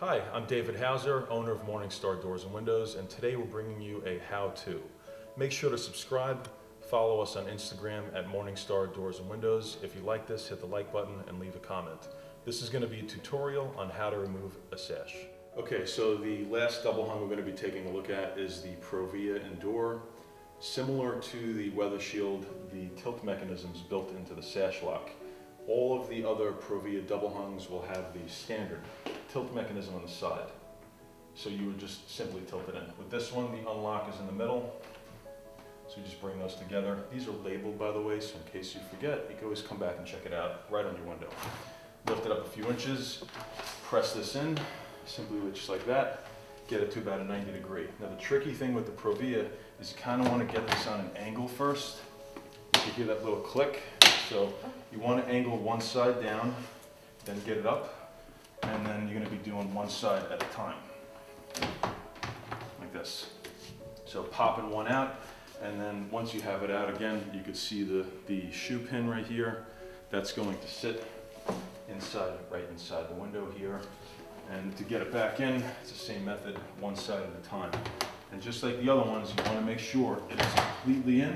Hi, I'm David Hauser, owner of Morningstar Doors and Windows, and today we're bringing you a how-to. Make sure to subscribe, follow us on Instagram at Morningstar Doors and Windows. If you like this, hit the like button and leave a comment. This is going to be a tutorial on how to remove a sash. Okay, so the last double hung we're going to be taking a look at is the Provia Window. Similar to the weather shield, the tilt mechanism is built into the sash lock. All of the other Provia double hungs will have the standard tilt mechanism on the side. So you would just simply tilt it in. With this one, the unlock is in the middle. So you just bring those together. These are labeled, by the way, so in case you forget, you can always come back and check it out right on your window. Lift it up a few inches, press this in, simply just like that. Get it to about a 90 degree. Now the tricky thing with the Provia is you kind of want to get this on an angle first. You can hear that little click. So you want to angle one side down, then get it up, and then you're going to be doing one side at a time, like this. So popping one out, and then once you have it out again, you can see the shoe pin right here. That's going to sit inside, right inside the window here. And to get it back in, it's the same method, one side at a time. And just like the other ones, you want to make sure it's completely in.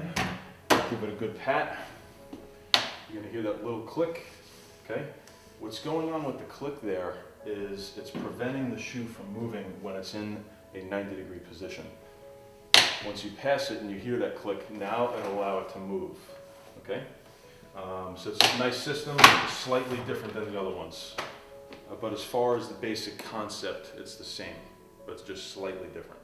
Give it a good pat. You're going to hear that little click, okay? What's going on with the click there is it's preventing the shoe from moving when it's in a 90 degree position. Once you pass it and you hear that click, now it'll allow it to move, okay? So it's a nice system, it's slightly different than the other ones. But as far as the basic concept, it's the same, but it's just slightly different.